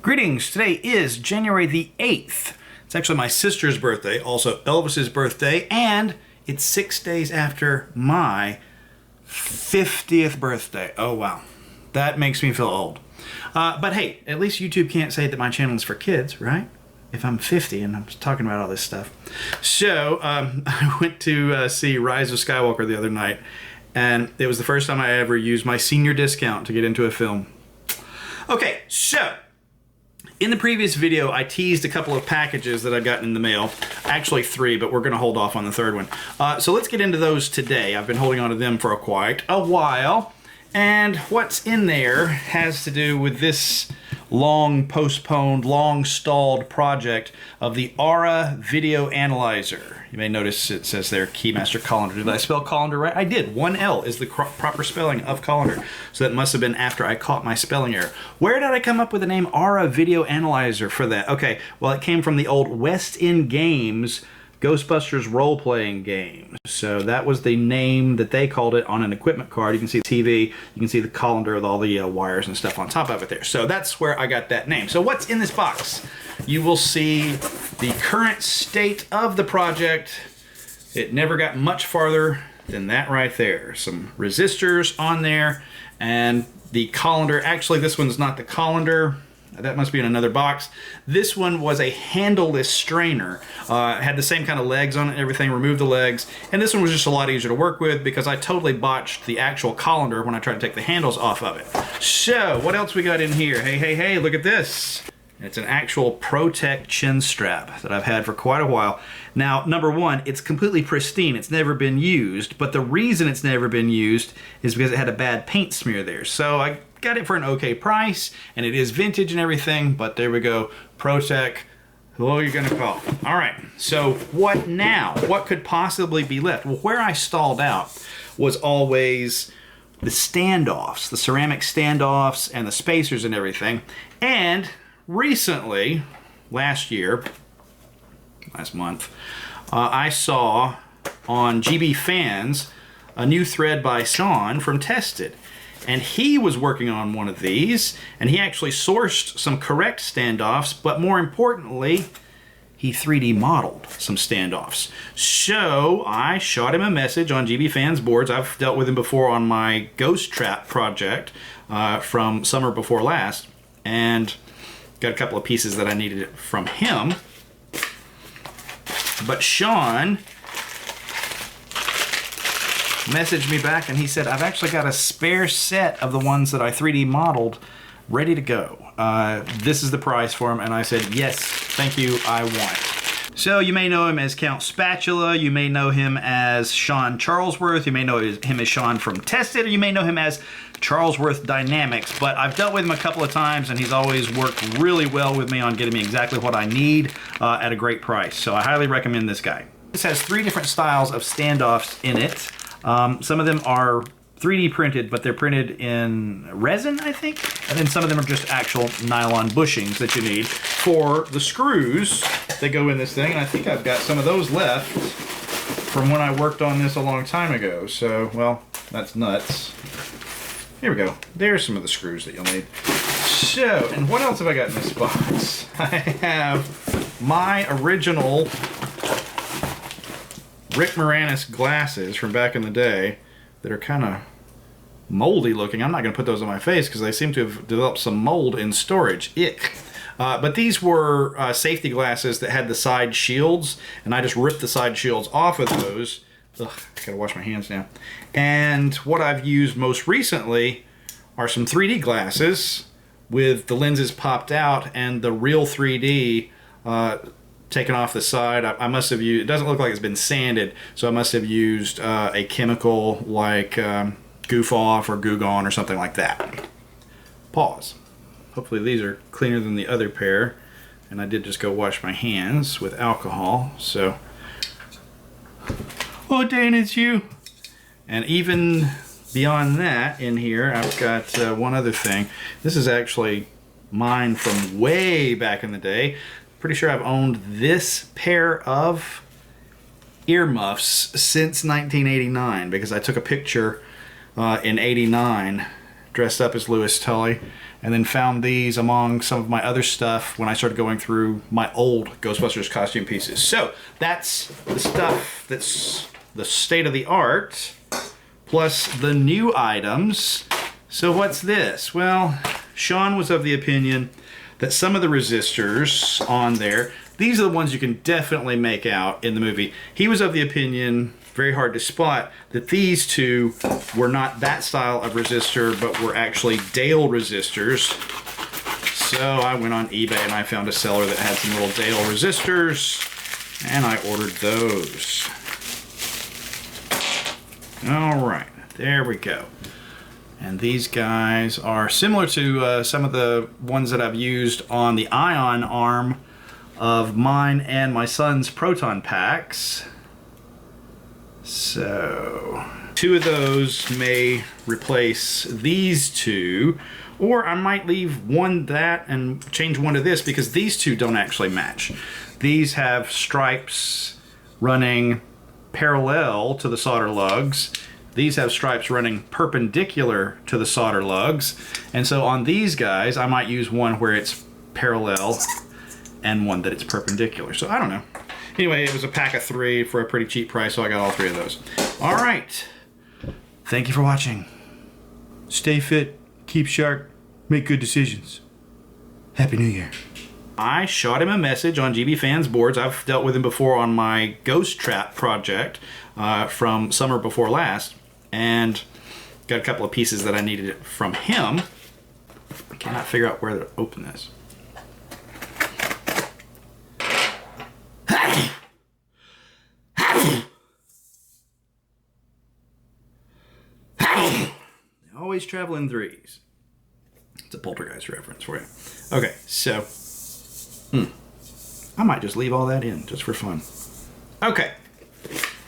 Greetings, today is January the 8th. It's actually my sister's birthday, also Elvis's birthday, and it's 6 days after my 50th birthday. Oh wow, that makes me feel old. But hey, at least YouTube can't say that my channel is for kids, right? If I'm 50 and I'm talking about all this stuff. So, I went to see Rise of Skywalker the other night, and it was the first time I ever used my senior discount to get into a film. Okay, so in the previous video, I teased a couple of packages that I'd gotten in the mail. Actually 3, but we're going to hold off on the third one. So let's get into those today. I've been holding on to them for quite a while. And what's in there has to do with this long postponed, long stalled project of the Aura Video Analyzer. You may notice it says there Keymaster Colander. Did I spell colander right? I did. 1L is the proper spelling of colander. So that must have been after I caught my spelling error. Where did I come up with the name Aura Video Analyzer for that? Okay, well it came from the old West End Games Ghostbusters role-playing game. So that was the name that they called it on an equipment card. You can see the TV, you can see the colander with all the wires and stuff on top of it there. So that's where I got that name. So what's in this box? You will see the current state of the project. It never got much farther than that right there. Some resistors on there and the colander. Actually, this one's not the colander. That must be in another box. This one was a handleless strainer. Had the same kind of legs on it and everything, removed the legs. And this one was just a lot easier to work with because I totally botched the actual colander when I tried to take the handles off of it. So, what else we got in here? Hey, look at this. It's an actual Protect chin strap that I've had for quite a while. Now, number one, it's completely pristine. It's never been used, but the reason it's never been used is because it had a bad paint smear there. So I got it for an okay price, and it is vintage and everything, but there we go. Protect, who are you gonna call? All right, so what now? What could possibly be left? Well, where I stalled out was always the standoffs, the ceramic standoffs and the spacers and everything. And recently, last month, I saw on GB Fans a new thread by Sean from Tested. And he was working on one of these, and he actually sourced some correct standoffs, but more importantly, he 3D modeled some standoffs. So I shot him a message on GB Fans boards. I've dealt with him before on my Ghost Trap project from summer before last, and got a couple of pieces that I needed from him. But Sean messaged me back and he said, I've actually got a spare set of the ones that I 3D modeled ready to go. This is the price for them. And I said, yes, thank you, I want. So you may know him as Count Spatula, you may know him as Sean Charlesworth, you may know him as Sean from Tested, or you may know him as Charlesworth Dynamics, but I've dealt with him a couple of times and he's always worked really well with me on getting me exactly what I need at a great price. So I highly recommend this guy. This has 3 different styles of standoffs in it. Some of them are 3D printed, but they're printed in resin, I think. And then some of them are just actual nylon bushings that you need for the screws that go in this thing. And I think I've got some of those left from when I worked on this a long time ago. So, well, that's nuts. Here we go. There's some of the screws that you'll need. So, and what else have I got in this box? I have my original Rick Moranis glasses from back in the day that are kind of moldy looking. I'm not going to put those on my face because they seem to have developed some mold in storage. Ick. But these were safety glasses that had the side shields, and I just ripped the side shields off of those. Ugh, I gotta wash my hands now. And what I've used most recently are some 3D glasses with the lenses popped out and the real 3D taken off the side. I must have used, it doesn't look like it's been sanded, so I must have used a chemical like Goof Off or Goo Gone or something like that. Pause. Hopefully these are cleaner than the other pair, and I did just go wash my hands with alcohol, so. Oh, Dane, it's you. And even beyond that in here, I've got one other thing. This is actually mine from way back in the day. Pretty sure I've owned this pair of earmuffs since 1989 because I took a picture in '89 dressed up as Lewis Tully, and then found these among some of my other stuff when I started going through my old Ghostbusters costume pieces. So that's the stuff that's the state of the art, plus the new items. So what's this? Well, Sean was of the opinion that some of the resistors on there, these are the ones you can definitely make out in the movie. He was of the opinion, very hard to spot, that these two were not that style of resistor, but were actually Dale resistors. So I went on eBay and I found a seller that had some little Dale resistors, and I ordered those. All right, there we go. And these guys are similar to some of the ones that I've used on the ion arm of mine and my son's proton packs. So, two of those may replace these two, or I might leave one that and change one to this, because these two don't actually match. These have stripes running parallel to the solder lugs. These have stripes running perpendicular to the solder lugs. And so on these guys, I might use one where it's parallel and one that it's perpendicular. So I don't know. Anyway, it was a pack of 3 for a pretty cheap price, so I got all 3 of those. All right. Thank you for watching. Stay fit, keep sharp, make good decisions. Happy New Year. I shot him a message on GB Fans boards. I've dealt with him before on my Ghost Trap project from summer before last, and got a couple of pieces that I needed from him. I cannot figure out where to open this. They always travel in threes. It's a Poltergeist reference for you. Okay, so I might just leave all that in just for fun. Okay.